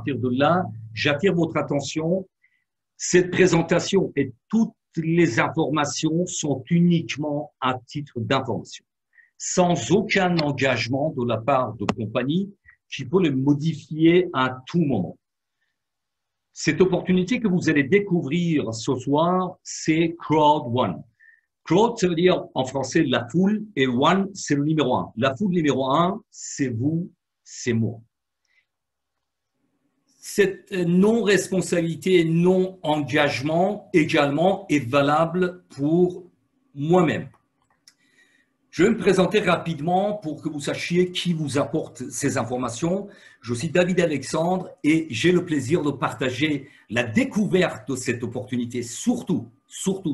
partir de là, j'attire votre attention. Cette présentation et toutes les informations sont uniquement à titre d'information, sans aucun engagement de la part de compagnie qui peut les modifier à tout moment. Cette opportunité que vous allez découvrir ce soir, c'est Crowd One. Crowd, ça veut dire en français la foule, et One, c'est le numéro un. La foule numéro un, c'est vous, c'est moi. Cette non-responsabilité, non-engagement également est valable pour moi-même. Je vais me présenter rapidement pour que vous sachiez qui vous apporte ces informations. Je suis David Alexandre et j'ai le plaisir de partager la découverte de cette opportunité, surtout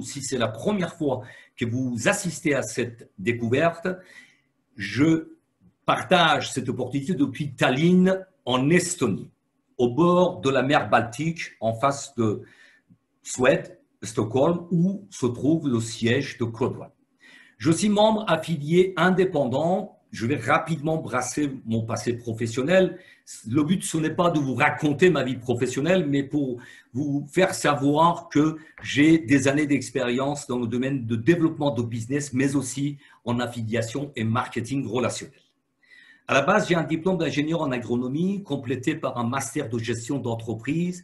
si c'est la première fois que vous assistez à cette découverte. Je partage cette opportunité depuis Tallinn, en Estonie, au bord de la mer Baltique, en face de Suède, Stockholm, où se trouve le siège de Crowd One. Je suis membre affilié indépendant. Je vais rapidement brasser mon passé professionnel. Le but, ce n'est pas de vous raconter ma vie professionnelle, mais pour vous faire savoir que j'ai des années d'expérience dans le domaine de développement de business, mais aussi en affiliation et marketing relationnel. À la base, j'ai un diplôme d'ingénieur en agronomie complété par un master de gestion d'entreprise.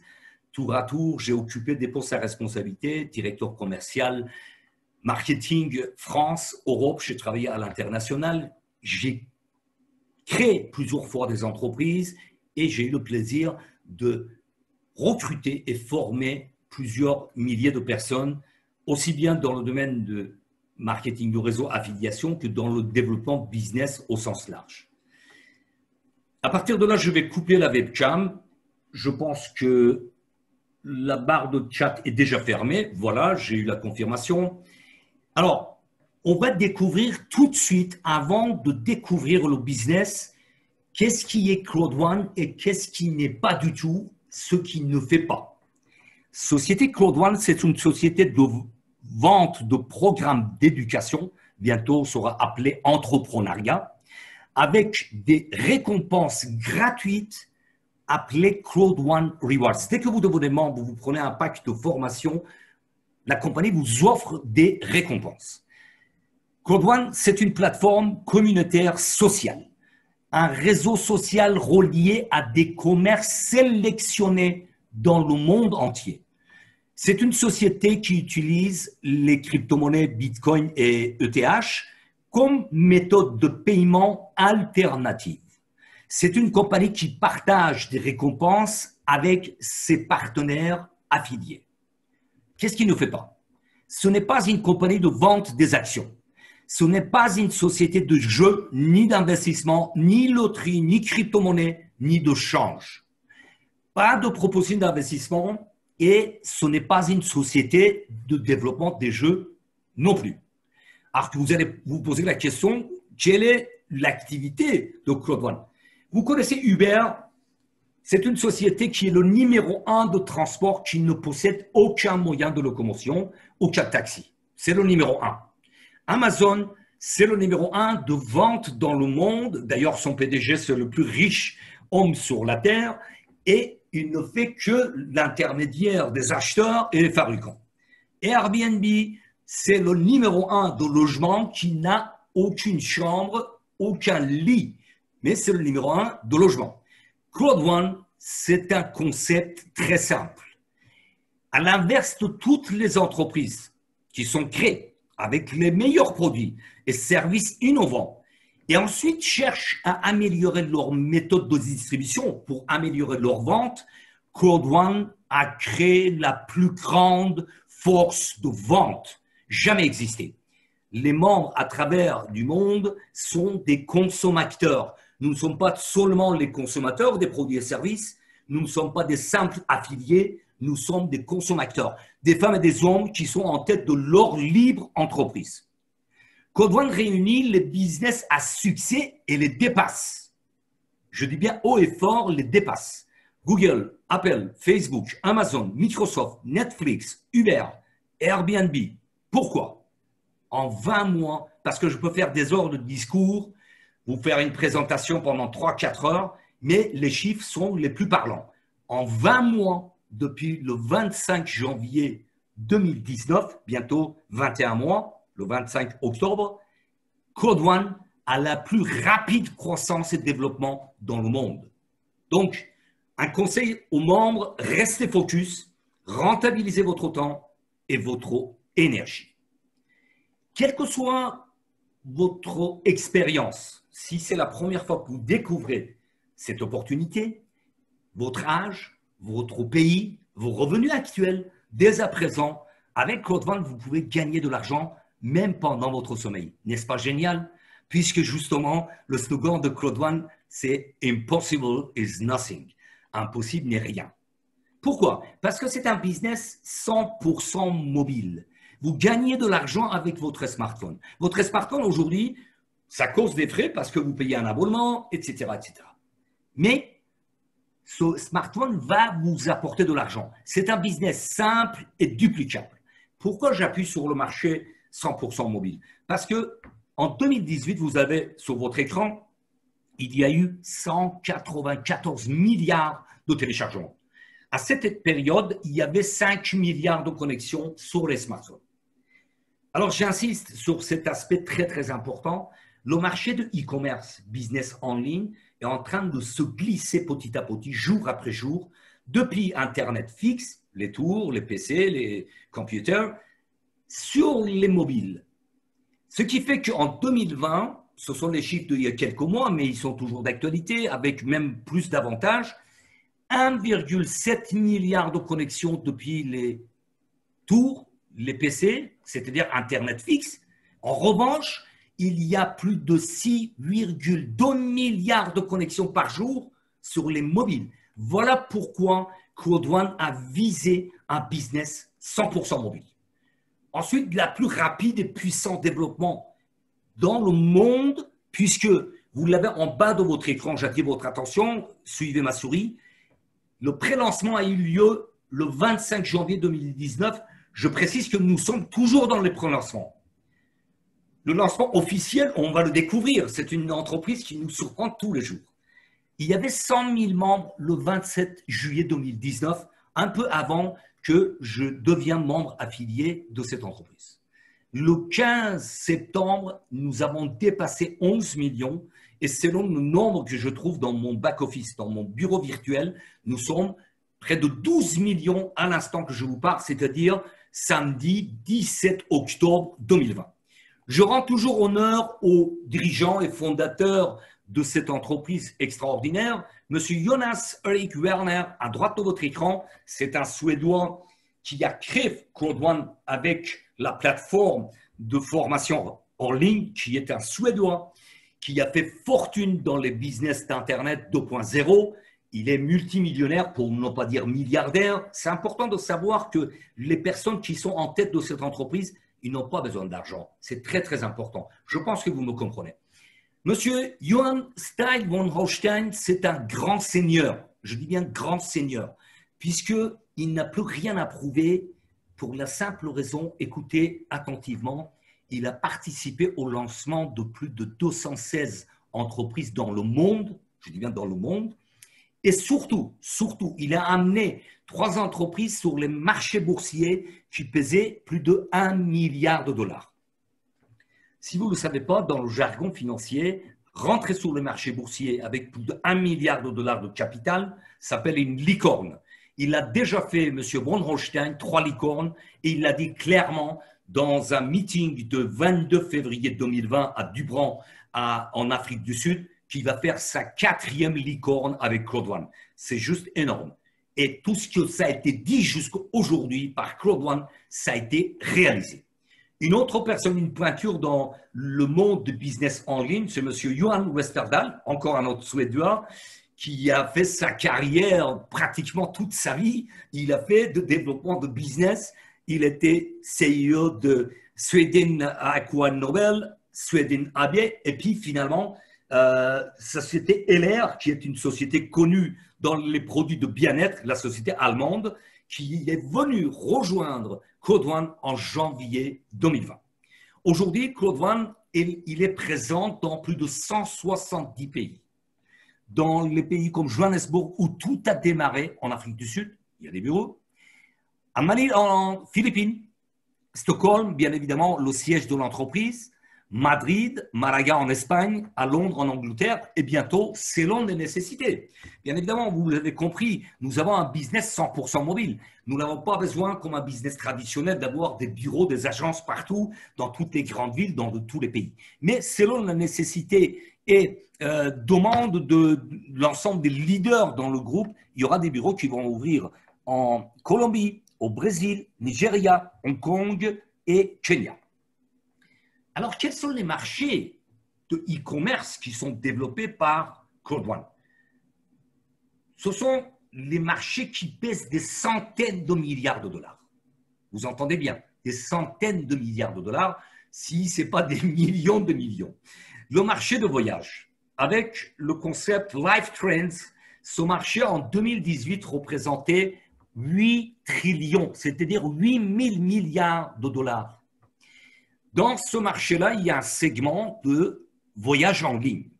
Tour à tour, j'ai occupé des postes à responsabilité, directeur commercial, marketing France, Europe, j'ai travaillé à l'international. J'ai créé plusieurs fois des entreprises et j'ai eu le plaisir de recruter et former plusieurs milliers de personnes, aussi bien dans le domaine de marketing de réseau affiliation que dans le développement business au sens large. À partir de là, je vais couper la webcam. Je pense que la barre de chat est déjà fermée. Voilà, j'ai eu la confirmation. Alors, on va découvrir tout de suite, avant de découvrir le business, qu'est-ce qui est Crowd One et qu'est-ce qui n'est pas du tout ce qui ne fait pas. Société Crowd One, c'est une société de vente de programmes d'éducation, bientôt sera appelée entrepreneuriat, avec des récompenses gratuites appelées Crowd One Rewards. Dès que vous devenez membre, vous prenez un pack de formation, la compagnie vous offre des récompenses. Crowd One, c'est une plateforme communautaire sociale, un réseau social relié à des commerces sélectionnés dans le monde entier. C'est une société qui utilise les crypto-monnaies Bitcoin et ETH comme méthode de paiement alternative. C'est une compagnie qui partage des récompenses avec ses partenaires affiliés. Qu'est-ce qui ne fait pas? Ce n'est pas une compagnie de vente des actions. Ce n'est pas une société de jeu, ni d'investissement, ni loterie, ni crypto-monnaie, ni de change. Pas de proposition d'investissement et ce n'est pas une société de développement des jeux non plus. Alors que vous allez vous poser la question, quelle est l'activité de Crowd One? Vous connaissez Uber? C'est une société qui est le numéro 1 de transport qui ne possède aucun moyen de locomotion, aucun taxi. C'est le numéro 1. Amazon, c'est le numéro 1 de vente dans le monde. D'ailleurs, son PDG, c'est le plus riche homme sur la Terre. Et il ne fait que l'intermédiaire des acheteurs et des fabricants. Airbnb, c'est le numéro 1 de logement qui n'a aucune chambre, aucun lit. Mais c'est le numéro 1 de logement. Crowd One, c'est un concept très simple. À l'inverse de toutes les entreprises qui sont créées avec les meilleurs produits et services innovants et ensuite cherchent à améliorer leur méthode de distribution pour améliorer leur vente, Crowd One a créé la plus grande force de vente jamais existée. Les membres à travers du monde sont des consommateurs. Nous ne sommes pas seulement les consommateurs des produits et services, nous ne sommes pas des simples affiliés, nous sommes des consommateurs, des femmes et des hommes qui sont en tête de leur libre entreprise. Crowd One réunit les business à succès et les dépasse. Je dis bien haut et fort, les dépasse. Google, Apple, Facebook, Amazon, Microsoft, Netflix, Uber, Airbnb. Pourquoi? En 20 mois, parce que je peux faire des heures de discours, vous faire une présentation pendant 3-4 heures, mais les chiffres sont les plus parlants. En 20 mois, depuis le 25 janvier 2019, bientôt 21 mois, le 25 octobre, Code One a la plus rapide croissance et développement dans le monde. Donc, un conseil aux membres, restez focus, rentabilisez votre temps et votre énergie. Quelle que soit votre expérience, si c'est la première fois que vous découvrez cette opportunité, votre âge, votre pays, vos revenus actuels, dès à présent, avec Code One, vous pouvez gagner de l'argent même pendant votre sommeil. N'est-ce pas génial? Puisque justement, le slogan de Code One, c'est « Impossible is nothing ». Impossible n'est rien. Pourquoi? Parce que c'est un business 100% mobile. Vous gagnez de l'argent avec votre smartphone. Votre smartphone, aujourd'hui, ça cause des frais parce que vous payez un abonnement, etc., etc. Mais ce smartphone va vous apporter de l'argent. C'est un business simple et duplicable. Pourquoi j'appuie sur le marché 100% mobile? Parce que en 2018, vous avez sur votre écran, il y a eu 194 milliards de téléchargements. À cette période, il y avait 5 milliards de connexions sur les smartphones. Alors, j'insiste sur cet aspect très, très important. Le marché de e-commerce, business en ligne, est en train de se glisser petit à petit, jour après jour, depuis Internet fixe, les tours, les PC, les computers, sur les mobiles. Ce qui fait qu'en 2020, ce sont les chiffres d'il y a quelques mois, mais ils sont toujours d'actualité, avec même plus d'avantages, 1,7 milliard de connexions depuis les tours, les PC, c'est-à-dire Internet fixe. En revanche, il y a plus de 6,2 milliards de connexions par jour sur les mobiles. Voilà pourquoi Code One a visé un business 100% mobile. Ensuite, la plus rapide et puissant développement dans le monde, puisque vous l'avez en bas de votre écran, j'attire votre attention, suivez ma souris. Le pré-lancement a eu lieu le 25 janvier 2019. Je précise que nous sommes toujours dans les pré-lancements. Le lancement officiel, on va le découvrir. C'est une entreprise qui nous surprend tous les jours. Il y avait 100 000 membres le 27 juillet 2019, un peu avant que je devienne membre affilié de cette entreprise. Le 15 septembre, nous avons dépassé 11 millions et selon le nombre que je trouve dans mon back-office, dans mon bureau virtuel, nous sommes près de 12 millions à l'instant que je vous parle, c'est-à-dire samedi 17 octobre 2020. Je rends toujours honneur aux dirigeants et fondateurs de cette entreprise extraordinaire. Monsieur Jonas Erik Werner, à droite de votre écran, c'est un Suédois qui a créé Code One avec la plateforme de formation en ligne, qui est un Suédois, qui a fait fortune dans les business d'Internet 2.0. Il est multimillionnaire, pour ne pas dire milliardaire. C'est important de savoir que les personnes qui sont en tête de cette entreprise, ils n'ont pas besoin d'argent. C'est très, très important. Je pense que vous me comprenez. Monsieur Johann Steig von Holstein, c'est un grand seigneur. Je dis bien grand seigneur, puisqu'il n'a plus rien à prouver pour la simple raison, écoutez attentivement, il a participé au lancement de plus de 216 entreprises dans le monde, je dis bien dans le monde, et surtout, il a amené 3 entreprises sur les marchés boursiers qui pesaient plus de 1 milliard de dollars. Si vous ne le savez pas, dans le jargon financier, rentrer sur le marché boursier avec plus de 1 milliard de dollars de capital s'appelle une licorne. Il a déjà fait, M. von Holstein, 3 licornes et il l'a dit clairement dans un meeting de 22 février 2020 à Dubran, en Afrique du Sud, qu'il va faire sa 4e licorne avec Code One. C'est juste énorme. Et tout ce que ça a été dit jusqu'à aujourd'hui par Code One, ça a été réalisé. Une autre personne, une pointure dans le monde du business en ligne, c'est M. Johan Westerdahl, encore un autre Suédois, qui a fait sa carrière pratiquement toute sa vie. Il a fait de développement de business. Il était CEO de Sweden Aqua Nobel, Sweden AB, et puis finalement, société LR, qui est une société connue dans les produits de bien-être, la société allemande, qui est venue rejoindre Code One en janvier 2020. Aujourd'hui, Code One, il est présent dans plus de 170 pays. dans les pays comme Johannesburg, où tout a démarré, en Afrique du Sud, il y a des bureaux, à Manille, en Philippines, Stockholm, bien évidemment, le siège de l'entreprise, Madrid, Malaga en Espagne, à Londres en Angleterre, et bientôt, selon les nécessités. Bien évidemment, vous l'avez compris, nous avons un business 100% mobile. Nous n'avons pas besoin, comme un business traditionnel, d'avoir des bureaux, des agences partout, dans toutes les grandes villes, dans tous les pays. Mais selon la nécessité et demande de l'ensemble des leaders dans le groupe, il y aura des bureaux qui vont ouvrir en Colombie, au Brésil, Nigeria, Hong Kong et Kenya. Alors, quels sont les marchés de e-commerce qui sont développés par Cloud One? Ce sont les marchés qui pèsent des centaines de milliards de dollars. Vous entendez bien, des centaines de milliards de dollars, si ce n'est pas des millions de millions. Le marché de voyage, avec le concept Life Trends, ce marché en 2018 représentait 8 trillions, c'est-à-dire 8 000 milliards de dollars. Dans ce marché-là, il y a un segment de voyage en ligne.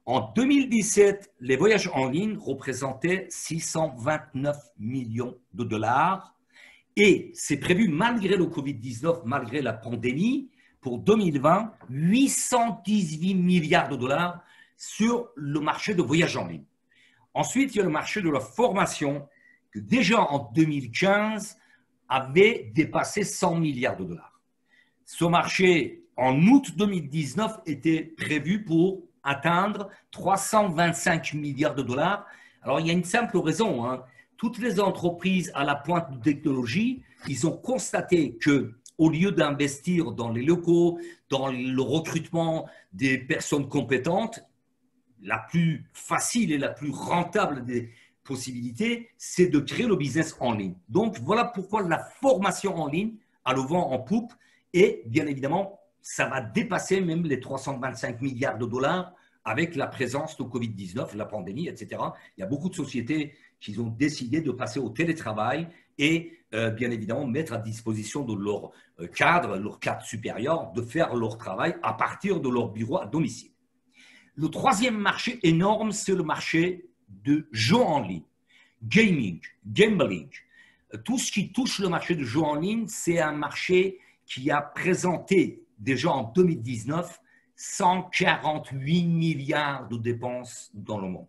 En 2017, les voyages en ligne représentaient 629 millions de dollars et c'est prévu, malgré le Covid-19, malgré la pandémie, pour 2020, 818 milliards de dollars sur le marché de voyage en ligne. Ensuite, il y a le marché de la formation que déjà en 2015 avait dépassé 100 milliards de dollars. Ce marché, en août 2019, était prévu pour atteindre 325 milliards de dollars. Alors, il y a une simple raison. Hein. Toutes les entreprises à la pointe de technologie, ils ont constaté qu'au lieu d'investir dans les locaux, dans le recrutement des personnes compétentes, la plus facile et la plus rentable des possibilités, c'est de créer le business en ligne. Donc, voilà pourquoi la formation en ligne a le vent en poupe. Et bien évidemment, ça va dépasser même les 325 milliards de dollars avec la présence de Covid-19, la pandémie, etc. Il y a beaucoup de sociétés qui ont décidé de passer au télétravail et bien évidemment mettre à disposition de leur cadre supérieur, de faire leur travail à partir de leur bureau à domicile. Le troisième marché énorme, c'est le marché de jeux en ligne, gaming, gambling. Tout ce qui touche le marché de jeux en ligne, c'est un marché qui a présenté déjà en 2019 148 milliards de dépenses dans le monde.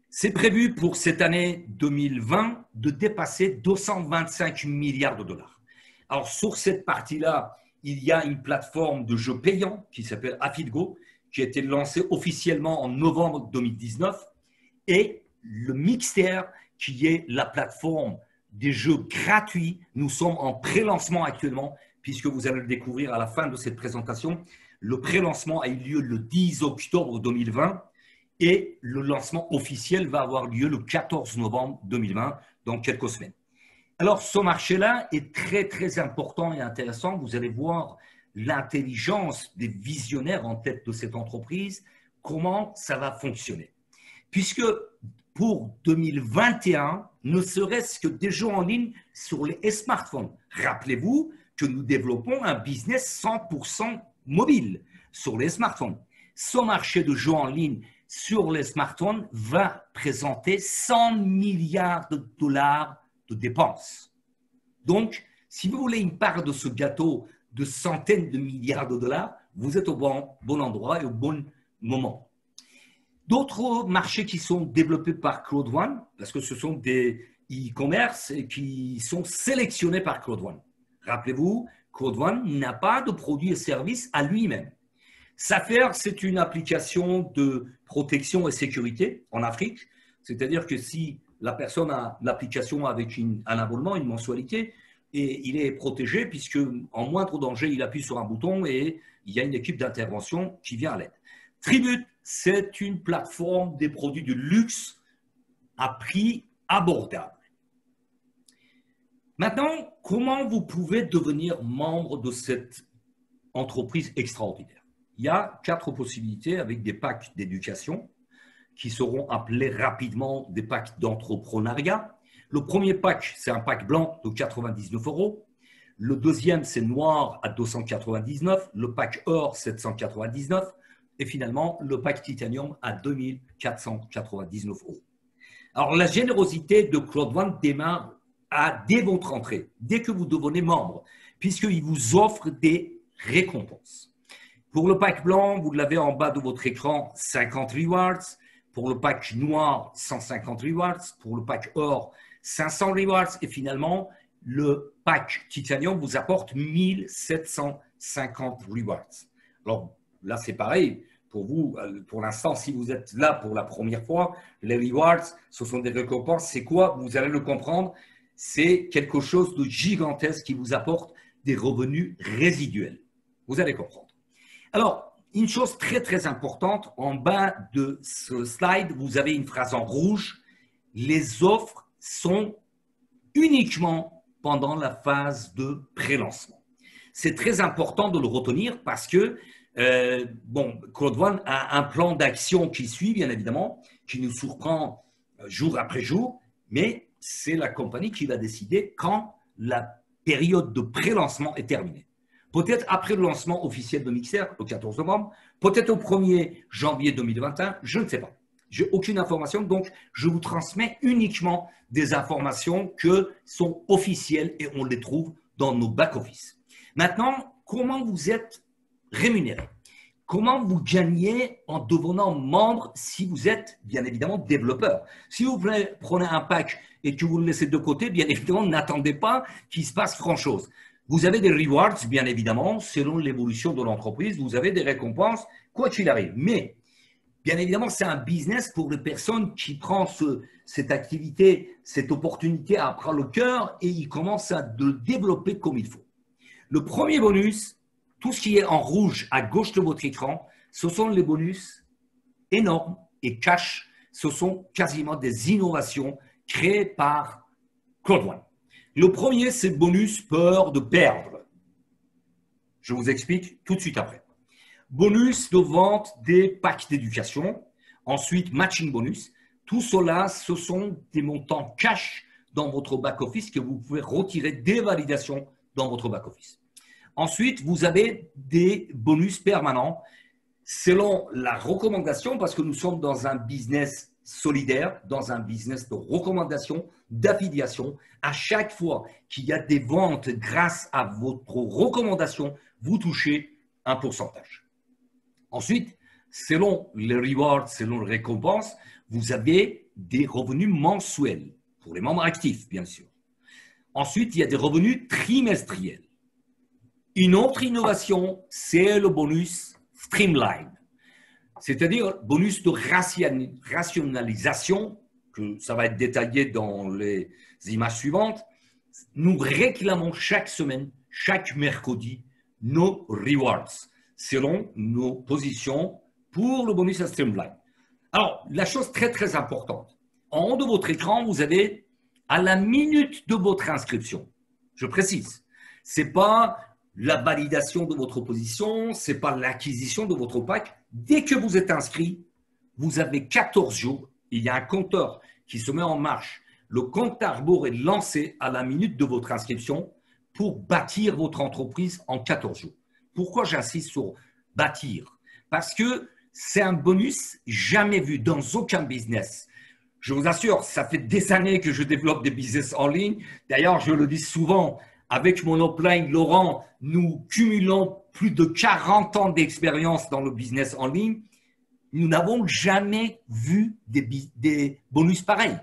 C'est prévu pour cette année 2020 de dépasser 225 milliards de dollars. Alors sur cette partie-là, il y a une plateforme de jeux payants qui s'appelle AffitGo, qui a été lancée officiellement en novembre 2019, et le Mixter, qui est la plateforme des jeux gratuits. Nous sommes en pré-lancement actuellement, puisque vous allez le découvrir à la fin de cette présentation. Le pré-lancement a eu lieu le 10 octobre 2020 et le lancement officiel va avoir lieu le 14 novembre 2020, dans quelques semaines. Alors, ce marché-là est très, très important et intéressant. Vous allez voir l'intelligence des visionnaires en tête de cette entreprise, comment ça va fonctionner. Puisque pour 2021, ne serait-ce que des jeux en ligne sur les smartphones. Rappelez-vous que nous développons un business 100% mobile sur les smartphones. Ce marché de jeux en ligne sur les smartphones va présenter 100 milliards de dollars de dépenses. Donc, si vous voulez une part de ce gâteau de centaines de milliards de dollars, vous êtes au bon endroit et au bon moment. D'autres marchés qui sont développés par Cloud One, parce que ce sont des e-commerce qui sont sélectionnés par Cloud One. Rappelez-vous, Cloud One n'a pas de produits et services à lui-même. Safer, c'est une application de protection et sécurité en Afrique. C'est-à-dire que si la personne a l'application avec un abonnement, une mensualité, et il est protégé puisque en moindre danger, il appuie sur un bouton et il y a une équipe d'intervention qui vient à l'aide. Tribute, c'est une plateforme des produits de luxe à prix abordable. Maintenant, comment vous pouvez devenir membre de cette entreprise extraordinaire? Il y a 4 possibilités avec des packs d'éducation qui seront appelés rapidement des packs d'entrepreneuriat. Le premier pack, c'est un pack blanc de 99 €. Le deuxième, c'est noir à 299. Le pack or, 799. et finalement le pack titanium à 2499 €. Alors la générosité de Claude One démarre dès votre entrée, dès que vous devenez membre, puisqu'il vous offre des récompenses. Pour le pack blanc, vous l'avez en bas de votre écran, 50 rewards. Pour le pack noir, 150 rewards. Pour le pack or, 500 rewards. Et finalement, le pack titanium vous apporte 1750 rewards. Alors là, c'est pareil. Pour vous, pour l'instant, si vous êtes là pour la première fois, les rewards, ce sont des récompenses. C'est quoi? Vous allez le comprendre. C'est quelque chose de gigantesque qui vous apporte des revenus résiduels. Vous allez comprendre. Alors, une chose très, très importante, en bas de ce slide, vous avez une phrase en rouge. Les offres sont uniquement pendant la phase de pré-lancement. C'est très important de le retenir parce que, Claude One a un plan d'action qui suit, bien évidemment, qui nous surprend jour après jour, mais c'est la compagnie qui va décider quand la période de pré-lancement est terminée. Peut-être après le lancement officiel de Mixer, le 14 novembre, peut-être au 1er janvier 2021, je ne sais pas. Je n'ai aucune information, donc je vous transmets uniquement des informations qui sont officielles et on les trouve dans nos back-office. Maintenant, comment vous êtes rémunéré? Comment vous gagnez en devenant membre si vous êtes, bien évidemment, développeur? Si vous prenez un pack et que vous le laissez de côté, bien évidemment, n'attendez pas qu'il se passe grand-chose. Vous avez des rewards, bien évidemment, selon l'évolution de l'entreprise. Vous avez des récompenses, quoi qu'il arrive. Mais, bien évidemment, c'est un business pour les personnes qui prennent cette activité, cette opportunité à prendre le cœur et ils commencent à le développer comme il faut. Le premier bonus, tout ce qui est en rouge à gauche de votre écran, ce sont les bonus énormes et cash. Ce sont quasiment des innovations créées par Claude One. Le premier, c'est bonus peur de perdre. Je vous explique tout de suite après. Bonus de vente des packs d'éducation. Ensuite, matching bonus. Tout cela, ce sont des montants cash dans votre back-office que vous pouvez retirer des validations dans votre back-office. Ensuite, vous avez des bonus permanents selon la recommandation, parce que nous sommes dans un business solidaire, dans un business de recommandation, d'affiliation. À chaque fois qu'il y a des ventes grâce à votre recommandation, vous touchez un pourcentage. Ensuite, selon les rewards, selon les récompenses, vous avez des revenus mensuels pour les membres actifs, bien sûr. Ensuite, il y a des revenus trimestriels. Une autre innovation, c'est le bonus Streamline, c'est-à-dire bonus de rationalisation, que ça va être détaillé dans les images suivantes. Nous réclamons chaque semaine, chaque mercredi, nos rewards selon nos positions pour le bonus à Streamline. Alors, la chose très, très importante, en haut de votre écran, vous avez à la minute de votre inscription, je précise, ce n'est pas la validation de votre position, ce n'est pas l'acquisition de votre pack. Dès que vous êtes inscrit, vous avez 14 jours, il y a un compteur qui se met en marche. Le compte à rebours est lancé à la minute de votre inscription pour bâtir votre entreprise en 14 jours. Pourquoi j'insiste sur bâtir? Parce que c'est un bonus jamais vu dans aucun business. Je vous assure, ça fait des années que je développe des business en ligne. D'ailleurs, je le dis souvent, avec mon upline Laurent, nous cumulons plus de 40 ans d'expérience dans le business en ligne. Nous n'avons jamais vu des bonus pareils.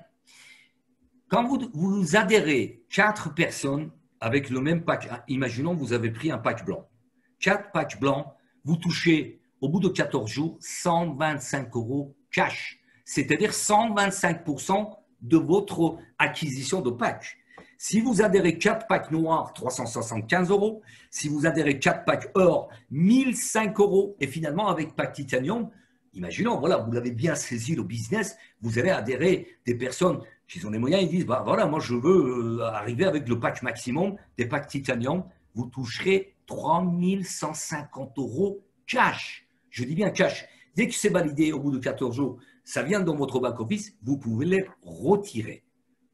Quand vous adhérez 4 personnes avec le même pack, imaginons que vous avez pris un pack blanc. 4 packs blancs, vous touchez au bout de 14 jours 125 € cash, c'est-à-dire 125% de votre acquisition de pack. Si vous adhérez 4 packs noirs, 375 €. Si vous adhérez 4 packs or, 1005 €. Et finalement, avec pack titanium, imaginons, voilà, vous l'avez bien saisi le business, vous avez adhéré des personnes qui ont des moyens, ils disent, bah, voilà, moi je veux arriver avec le pack maximum des packs titanium, vous toucherez 3150 € cash. Je dis bien cash. Dès que c'est validé au bout de 14 jours, ça vient dans votre back-office, vous pouvez les retirer.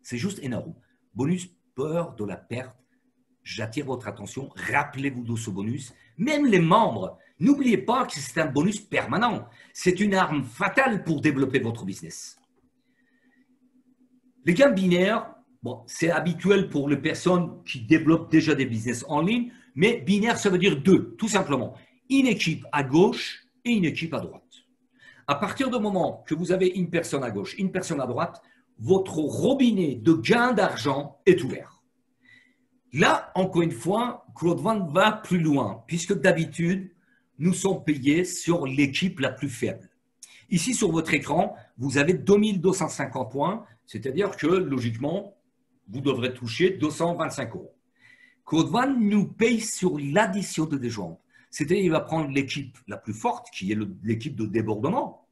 C'est juste énorme. Bonus peur de la perte. J'attire votre attention. Rappelez-vous de ce bonus. Même les membres N'oubliez pas que c'est un bonus permanent. C'est une arme fatale pour développer votre business. Les gains binaires, bon, c'est habituel pour les personnes qui développent déjà des business en ligne, mais binaire, ça veut dire deux, tout simplement. Une équipe à gauche et une équipe à droite. À partir du moment que vous avez une personne à gauche, une personne à droite, votre robinet de gains d'argent est ouvert. Là, encore une fois, Crowdfund va plus loin, puisque d'habitude, nous sommes payés sur l'équipe la plus faible. Ici, sur votre écran, vous avez 2250 points, c'est-à-dire que, logiquement, vous devrez toucher 225 €. Crowdfund nous paye sur l'addition de déjointe. C'est-à-dire qu'il va prendre l'équipe la plus forte, qui est l'équipe de débordement.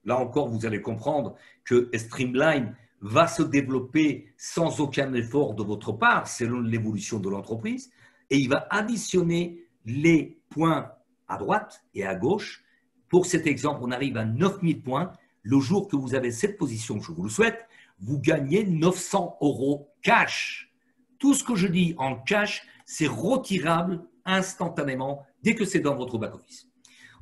Là encore, vous allez comprendre que Streamline va se développer sans aucun effort de votre part, selon l'évolution de l'entreprise, et il va additionner les points à droite et à gauche. Pour cet exemple, on arrive à 9000 points. Le jour que vous avez cette position, je vous le souhaite, vous gagnez 900 € cash. Tout ce que je dis en cash, c'est retirable instantanément dès que c'est dans votre back-office.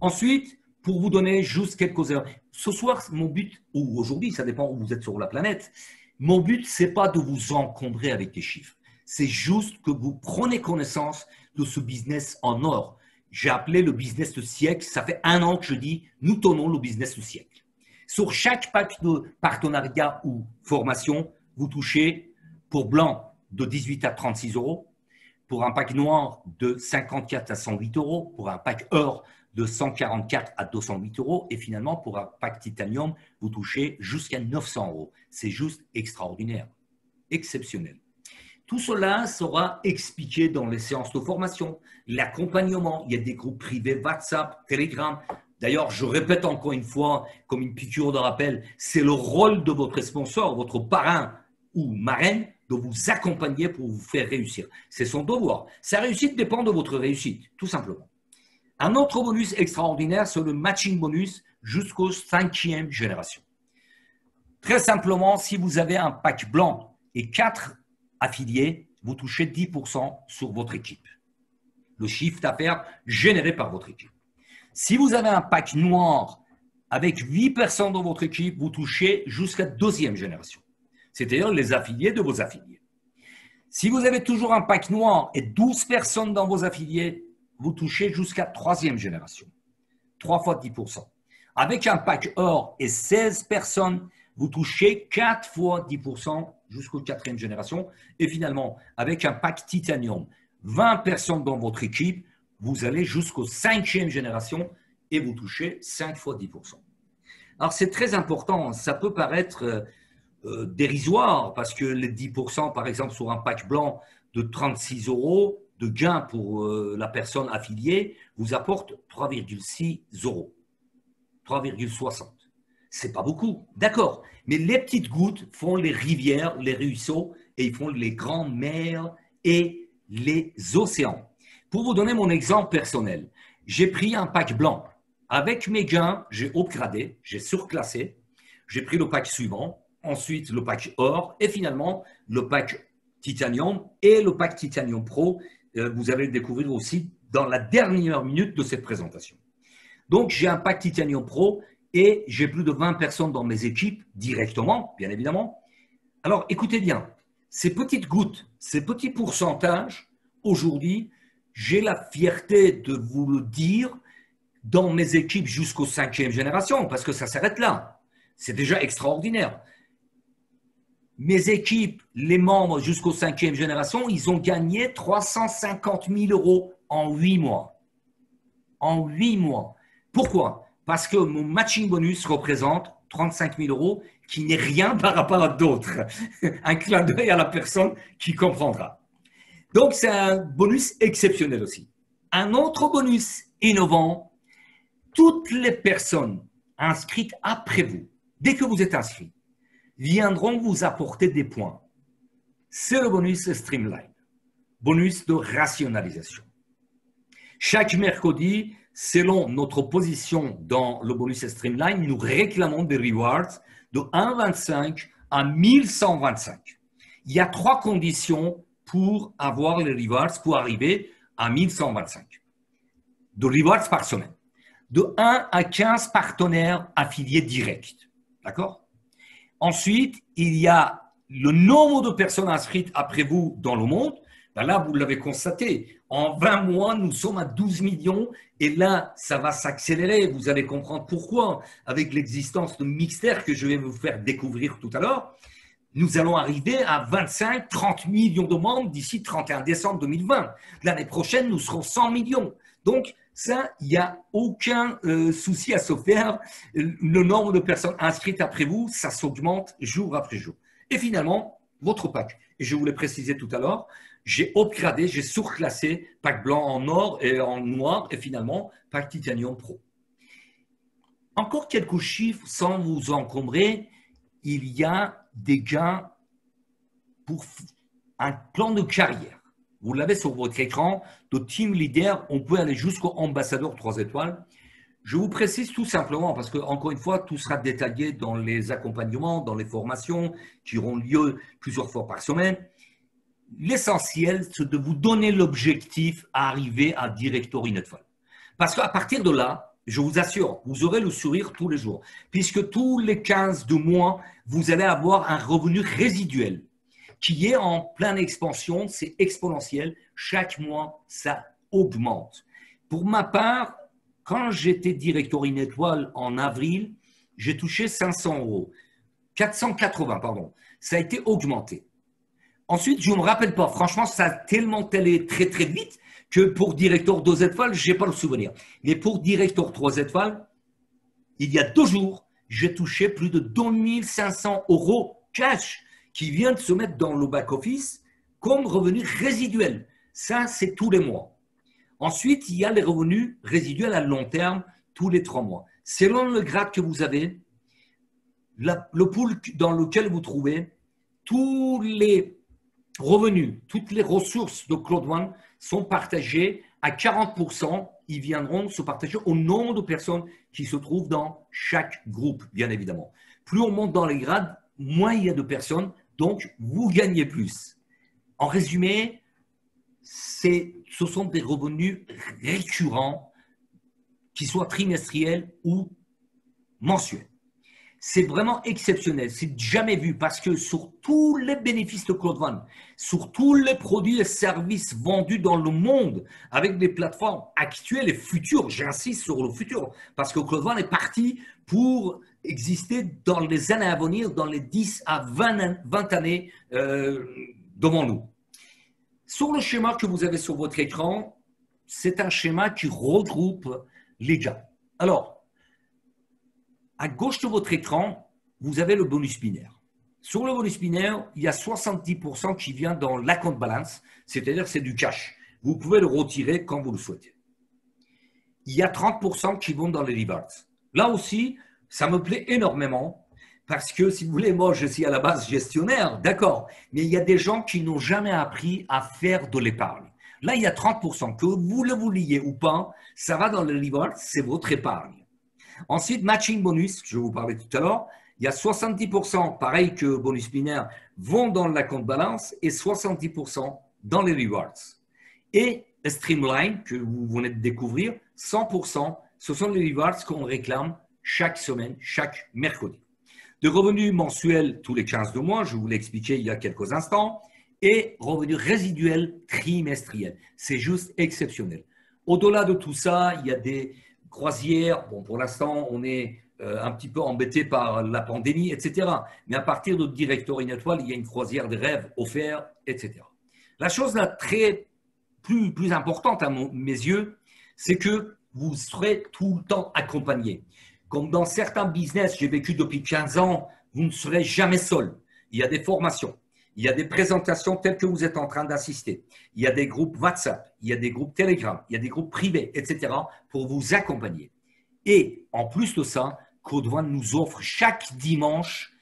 Ensuite, pour vous donner juste quelques heures, ce soir, mon but, ou aujourd'hui, ça dépend où vous êtes sur la planète, mon but, ce n'est pas de vous encombrer avec des chiffres. C'est juste que vous prenez connaissance de ce business en or. J'ai appelé le business du siècle. Ça fait 1 an que je dis, nous tenons le business du siècle. Sur chaque pack de partenariat ou formation, vous touchez pour blanc de 18 à 36 €, pour un pack noir de 54 à 108 €, pour un pack or de 144 à 208 € et finalement pour un pack titanium, vous touchez jusqu'à 900 €. C'est juste extraordinaire, exceptionnel. Tout cela sera expliqué dans les séances de formation, l'accompagnement. Il y a des groupes privés WhatsApp, Telegram. D'ailleurs, je répète encore une fois, comme une piqûre de rappel, c'est le rôle de votre sponsor, votre parrain ou marraine, de vous accompagner pour vous faire réussir. C'est son devoir. Sa réussite dépend de votre réussite, tout simplement. Un autre bonus extraordinaire, c'est le matching bonus jusqu'aux 5e génération. Très simplement, si vous avez un pack blanc et 4 affiliés, vous touchez 10% sur votre équipe. Le chiffre d'affaires généré par votre équipe. Si vous avez un pack noir avec 8 personnes dans votre équipe, vous touchez jusqu'à 2e génération. C'est-à-dire les affiliés de vos affiliés. Si vous avez toujours un pack noir et 12 personnes dans vos affiliés, vous touchez jusqu'à 3e génération. 3 fois 10%. Avec un pack or et 16 personnes, vous touchez 4 fois 10% jusqu'aux 4e génération. Et finalement, avec un pack titanium, 20 personnes dans votre équipe, vous allez jusqu'aux 5e génération et vous touchez 5 fois 10%. Alors, c'est très important. Ça peut paraître dérisoire parce que les 10%, par exemple, sur un pack blanc de 36 € de gain pour la personne affiliée, vous apporte 3,6 €, 3,60 €. C'est pas beaucoup, d'accord. Mais les petites gouttes font les rivières, les ruisseaux, et ils font les grandes mers et les océans. Pour vous donner mon exemple personnel, j'ai pris un pack blanc. Avec mes gains, j'ai upgradé, j'ai surclassé, j'ai pris le pack suivant, ensuite le pack or, et finalement le pack titanium et le pack titanium pro. Vous allez le découvrir aussi dans la dernière minute de cette présentation. Donc, j'ai un pack titanium pro et j'ai plus de 20 personnes dans mes équipes directement, bien évidemment. Alors, écoutez bien, ces petites gouttes, ces petits pourcentages, aujourd'hui, j'ai la fierté de vous le dire dans mes équipes jusqu'aux 5e génération, parce que ça s'arrête là. C'est déjà extraordinaire. Mes équipes, les membres jusqu'aux 5e génération, ils ont gagné 350 000 € en 8 mois. En 8 mois. Pourquoi? Parce que mon matching bonus représente 35 000 € qui n'est rien par rapport à d'autres. Un clin d'œil à la personne qui comprendra. Donc, c'est un bonus exceptionnel aussi. Un autre bonus innovant, toutes les personnes inscrites après vous, dès que vous êtes inscrit, viendront vous apporter des points. C'est le bonus Streamline, bonus de rationalisation. Chaque mercredi, selon notre position dans le bonus Streamline, nous réclamons des rewards de 1,25 à 1125. Il y a 3 conditions pour avoir les rewards, pour arriver à 1125. de rewards par semaine. De 1 à 15 partenaires affiliés directs. D'accord? Ensuite, il y a le nombre de personnes inscrites après vous dans le monde. Ben là, vous l'avez constaté. En 20 mois, nous sommes à 12 millions. Et là, ça va s'accélérer. Vous allez comprendre pourquoi. Avec l'existence de Mixter que je vais vous faire découvrir tout à l'heure, nous allons arriver à 25-30 millions de membres d'ici 31 décembre 2020. L'année prochaine, nous serons 100 millions. Donc, ça, il n'y a aucun souci à se faire. Le nombre de personnes inscrites après vous, ça s'augmente jour après jour. Et finalement, votre pack. Et je vous l'ai précisé tout à l'heure, j'ai upgradé, j'ai surclassé pack blanc en or et en noir et finalement pack titanium pro. Encore quelques chiffres sans vous encombrer. Il y a des gains pour un plan de carrière. Vous l'avez sur votre écran, de team leader, on peut aller jusqu'au ambassadeur 3 étoiles. Je vous précise tout simplement, parce que encore une fois, tout sera détaillé dans les accompagnements, dans les formations qui auront lieu plusieurs fois par semaine. L'essentiel, c'est de vous donner l'objectif à arriver à Directory Netfall. Parce qu'à partir de là, je vous assure, vous aurez le sourire tous les jours, puisque tous les 15 de mois, vous allez avoir un revenu résiduel qui est en pleine expansion, c'est exponentiel. Chaque mois, ça augmente. Pour ma part, quand j'étais Directory Netfall en avril, j'ai touché 500 €. 480, pardon. Ça a été augmenté. Ensuite, je ne me rappelle pas. Franchement, ça a tellement allé très, très vite que pour Director 2 étoiles, je n'ai pas le souvenir. Mais pour Director 3 étoiles, il y a 2 jours, j'ai touché plus de 2500 € cash qui vient de se mettre dans le back-office comme revenu résiduel. Ça, c'est tous les mois. Ensuite, il y a les revenus résiduels à long terme tous les 3 mois. Selon le grade que vous avez, le pool dans lequel vous trouvez, tous les revenus, toutes les ressources de Claude One sont partagées à 40%. Ils viendront se partager au nombre de personnes qui se trouvent dans chaque groupe, bien évidemment. Plus on monte dans les grades, moins il y a de personnes, donc vous gagnez plus. En résumé, ce sont des revenus récurrents, qui soient trimestriels ou mensuels. C'est vraiment exceptionnel, c'est jamais vu parce que sur tous les bénéfices de Claude One, sur tous les produits et services vendus dans le monde avec des plateformes actuelles et futures, j'insiste sur le futur, parce que Claude One est parti pour exister dans les années à venir, dans les 10 à 20 années devant nous. Sur le schéma que vous avez sur votre écran, c'est un schéma qui regroupe les gains. Alors, à gauche de votre écran, vous avez le bonus binaire. Sur le bonus binaire, il y a 70% qui vient dans l'account balance, c'est-à-dire c'est du cash. Vous pouvez le retirer quand vous le souhaitez. Il y a 30% qui vont dans les rewards. Là aussi, ça me plaît énormément parce que, si vous voulez, moi, je suis à la base gestionnaire, d'accord, mais il y a des gens qui n'ont jamais appris à faire de l'épargne. Là, il y a 30%, que vous le vouliez ou pas, ça va dans les rewards, c'est votre épargne. Ensuite, matching bonus, je vous parlais tout à l'heure, il y a 70%, pareil que bonus binaire, vont dans la compte balance et 70% dans les rewards. Et Streamline, que vous venez de découvrir, 100%, ce sont les rewards qu'on réclame chaque semaine, chaque mercredi. De revenus mensuels tous les 15 de mois, je vous l'ai expliqué il y a quelques instants, et revenus résiduels trimestriels. C'est juste exceptionnel. Au-delà de tout ça, il y a des croisières. Bon, pour l'instant, on est un petit peu embêté par la pandémie, etc. Mais à partir de Directory Netfall, il y a une croisière de rêve offerte, etc. La chose la plus importante à mes yeux, c'est que vous serez tout le temps accompagné. Comme dans certains business, j'ai vécu depuis 15 ans, vous ne serez jamais seul. Il y a des formations, il y a des présentations telles que vous êtes en train d'assister. Il y a des groupes WhatsApp, il y a des groupes Telegram, il y a des groupes privés, etc. pour vous accompagner. Et en plus de ça, Claude One nous offre chaque dimanche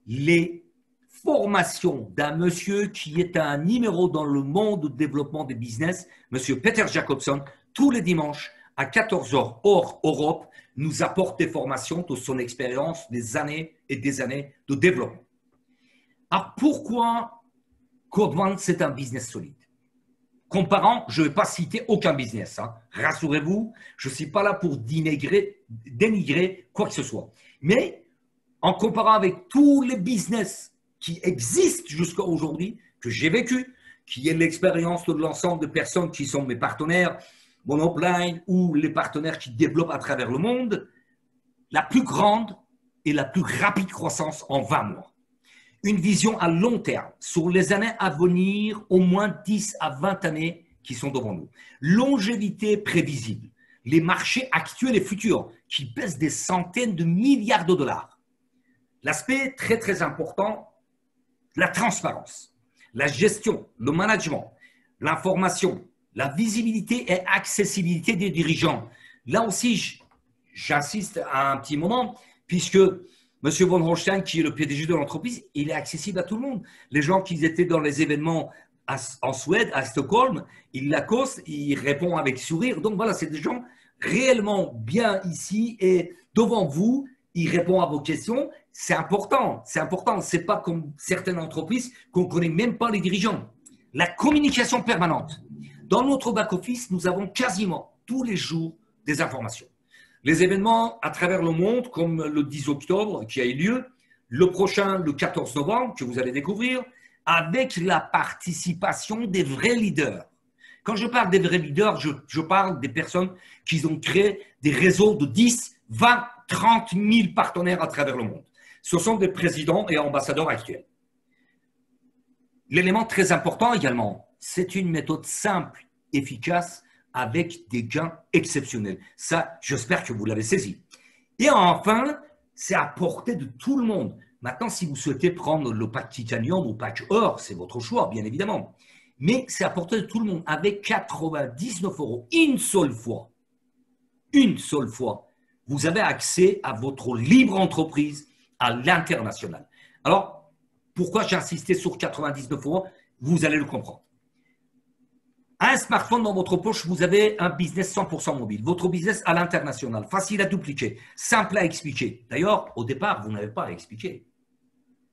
les formations d'un monsieur qui est un numéro dans le monde du développement des business, monsieur Peter Jacobson, tous les dimanches à 14 h hors Europe, nous apporte des formations de son expérience des années et des années de développement. Alors pourquoi Claude One, c'est un business solide? comparant, je ne vais pas citer aucun business, hein. Rassurez-vous, je ne suis pas là pour dénigrer quoi que ce soit. Mais en comparant avec tous les business qui existent jusqu'à aujourd'hui, que j'ai vécu, qui est l'expérience de l'ensemble de personnes qui sont mes partenaires, mon upline ou les partenaires qui développent à travers le monde, la plus grande et la plus rapide croissance en 20 mois. Une vision à long terme, sur les années à venir, au moins 10 à 20 années qui sont devant nous. Longévité prévisible, les marchés actuels et futurs qui pèsent des centaines de milliards de dollars. L'aspect très très important, la transparence, la gestion, le management, l'information, la visibilité et accessibilité des dirigeants. Là aussi, j'insiste à un petit moment, puisque M. von Holstein, qui est le PDG de l'entreprise, il est accessible à tout le monde. Les gens qui étaient dans les événements en Suède, à Stockholm, il l'accostent, il répond avec sourire. Donc voilà, c'est des gens réellement bien ici et devant vous, il répond à vos questions. C'est important, c'est important. Ce n'est pas comme certaines entreprises qu'on ne connaît même pas les dirigeants. La communication permanente. Dans notre back-office, nous avons quasiment tous les jours des informations. Les événements à travers le monde, comme le 10 octobre qui a eu lieu, le prochain, le 14 novembre, que vous allez découvrir, avec la participation des vrais leaders. Quand je parle des vrais leaders, je parle des personnes qui ont créé des réseaux de 10, 20, 30 000 partenaires à travers le monde. Ce sont des présidents et ambassadeurs actuels. L'élément très important également, c'est une méthode simple, efficace, avec des gains exceptionnels. Ça, j'espère que vous l'avez saisi. Et enfin, c'est à portée de tout le monde. Maintenant, si vous souhaitez prendre le pack titanium ou pack or, c'est votre choix, bien évidemment. Mais c'est à portée de tout le monde, avec 99 €, une seule fois, vous avez accès à votre libre entreprise à l'international. Alors, pourquoi j'ai insisté sur 99 €? Vous allez le comprendre. Un smartphone dans votre poche, vous avez un business 100% mobile. Votre business à l'international, facile à dupliquer, simple à expliquer. D'ailleurs, au départ, vous n'avez pas à expliquer.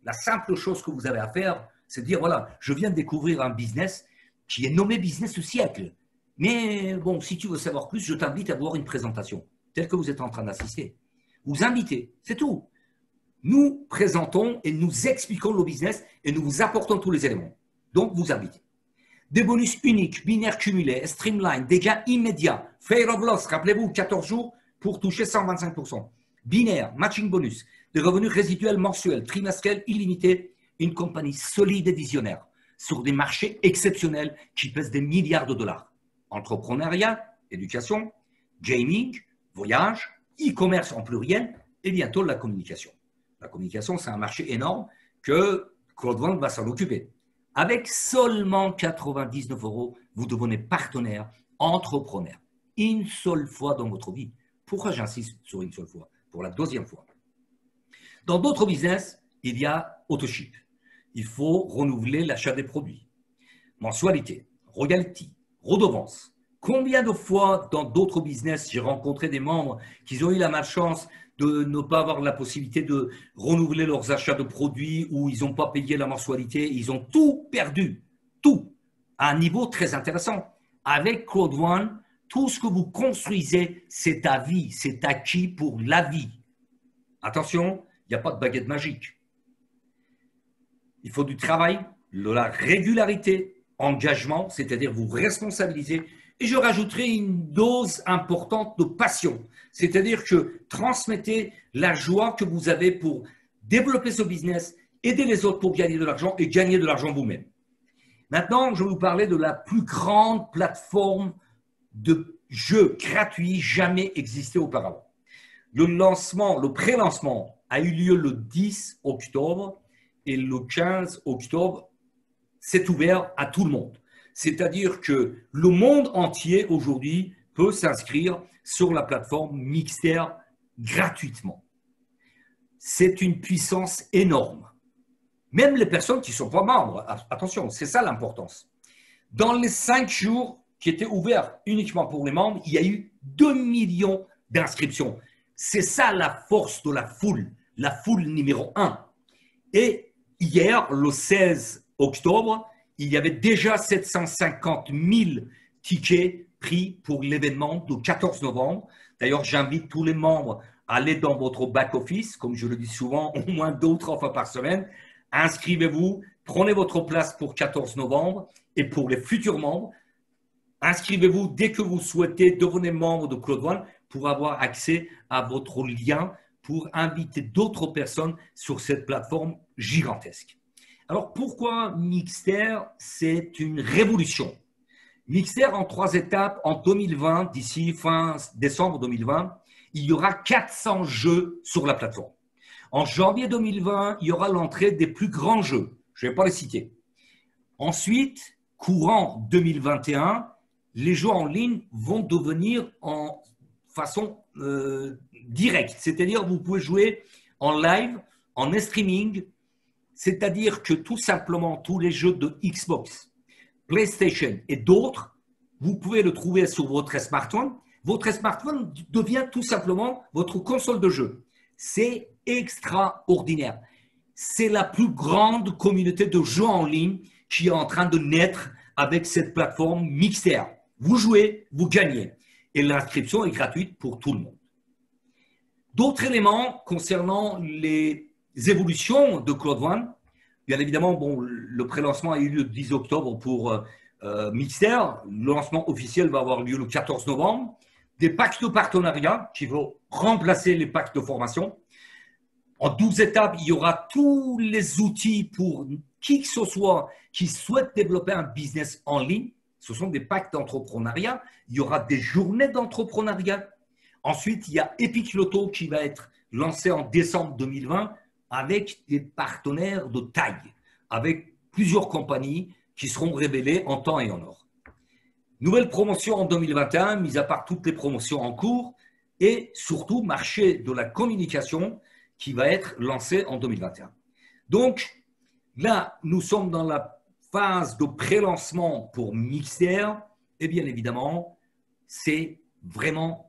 La simple chose que vous avez à faire, c'est de dire, voilà, je viens de découvrir un business qui est nommé business du siècle. Mais bon, si tu veux savoir plus, je t'invite à voir une présentation, telle que vous êtes en train d'assister. Vous invitez, c'est tout. Nous présentons et nous expliquons le business et nous vous apportons tous les éléments. Donc, vous invitez. Des bonus uniques, binaires cumulés, streamline, des gains immédiats, fair of loss, rappelez-vous, 14 jours pour toucher 125%. Binaire, matching bonus, des revenus résiduels mensuels, trimestriels, illimités, une compagnie solide et visionnaire sur des marchés exceptionnels qui pèsent des milliards de dollars. Entrepreneuriat, éducation, gaming, voyage, e-commerce en pluriel et bientôt la communication. La communication, c'est un marché énorme que Claude Van va s'en occuper. Avec seulement 99 €, vous devenez partenaire, entrepreneur. Une seule fois dans votre vie. Pourquoi j'insiste sur une seule fois? Pour la deuxième fois. Dans d'autres business, il y a autoship. Il faut renouveler l'achat des produits. Mensualité, royalty, redevance. Combien de fois dans d'autres business, j'ai rencontré des membres qui ont eu la malchance de ne pas avoir la possibilité de renouveler leurs achats de produits ou ils n'ont pas payé la mensualité, ils ont tout perdu, tout, à un niveau très intéressant. Avec Claude One, tout ce que vous construisez, c'est à vie, c'est acquis pour la vie. Attention, il n'y a pas de baguette magique. Il faut du travail, de la régularité, engagement, c'est-à-dire vous responsabiliser. Et je rajouterai une dose importante de passion, c'est-à-dire que transmettez la joie que vous avez pour développer ce business, aider les autres pour gagner de l'argent et gagner de l'argent vous-même. Maintenant, je vais vous parler de la plus grande plateforme de jeux gratuits jamais existée auparavant. Le pré-lancement a eu lieu le 10 octobre et le 15 octobre, c'est ouvert à tout le monde. C'est-à-dire que le monde entier aujourd'hui peut s'inscrire sur la plateforme Mixer gratuitement. C'est une puissance énorme. Même les personnes qui ne sont pas membres, attention, c'est ça l'importance. Dans les 5 jours qui étaient ouverts uniquement pour les membres, il y a eu 2 millions d'inscriptions. C'est ça la force de la foule numéro 1. Et hier, le 16 octobre, il y avait déjà 750 000 tickets pris pour l'événement du 14 novembre. D'ailleurs, j'invite tous les membres à aller dans votre back-office, comme je le dis souvent, au moins 2 ou 3 fois par semaine. Inscrivez-vous, prenez votre place pour 14 novembre et pour les futurs membres, inscrivez-vous dès que vous souhaitez, devenez membre de Claude One pour avoir accès à votre lien pour inviter d'autres personnes sur cette plateforme gigantesque. Alors, pourquoi Mixter? C'est une révolution. Mixter en 3 étapes. En 2020, d'ici fin décembre 2020, il y aura 400 jeux sur la plateforme. En janvier 2020, il y aura l'entrée des plus grands jeux. Je ne vais pas les citer. Ensuite, courant 2021, les jeux en ligne vont devenir en façon directe. C'est-à-dire vous pouvez jouer en live, en streaming. C'est-à-dire que tout simplement, tous les jeux de Xbox, PlayStation et d'autres, vous pouvez le trouver sur votre smartphone. Votre smartphone devient tout simplement votre console de jeu. C'est extraordinaire. C'est la plus grande communauté de jeux en ligne qui est en train de naître avec cette plateforme Mixter. Vous jouez, vous gagnez. Et l'inscription est gratuite pour tout le monde. D'autres éléments concernant les évolutions de Claude One. Bien évidemment, bon, le pré-lancement a eu lieu le 10 octobre pour Mixter. Le lancement officiel va avoir lieu le 14 novembre. Des packs de partenariat qui vont remplacer les packs de formation. En 12 étapes, il y aura tous les outils pour qui que ce soit qui souhaite développer un business en ligne. Ce sont des packs d'entrepreneuriat. Il y aura des journées d'entrepreneuriat. Ensuite, il y a Epic Loto qui va être lancé en décembre 2020 avec des partenaires de taille, avec plusieurs compagnies qui seront révélées en temps et en heure. Nouvelle promotion en 2021, mis à part toutes les promotions en cours, et surtout marché de la communication qui va être lancé en 2021. Donc, là, nous sommes dans la phase de pré-lancement pour Mixter, et bien évidemment, c'est vraiment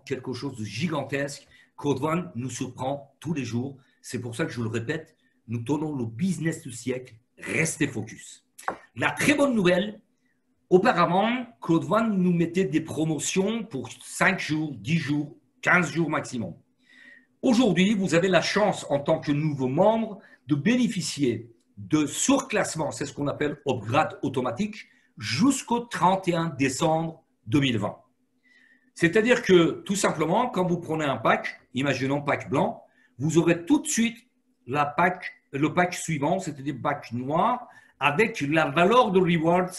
quelque chose de gigantesque. Claude One nous surprend tous les jours. C'est pour ça que je le répète, nous tenons le business du siècle. Restez focus. La très bonne nouvelle, auparavant, Claude One nous mettait des promotions pour 5 jours, 10 jours, 15 jours maximum. Aujourd'hui, vous avez la chance, en tant que nouveau membre, de bénéficier de surclassement, c'est ce qu'on appelle upgrade automatique, jusqu'au 31 décembre 2020. C'est-à-dire que, tout simplement, quand vous prenez un pack, imaginons pack blanc, vous aurez tout de suite le pack suivant, c'est-à-dire pack noir, avec la valeur de rewards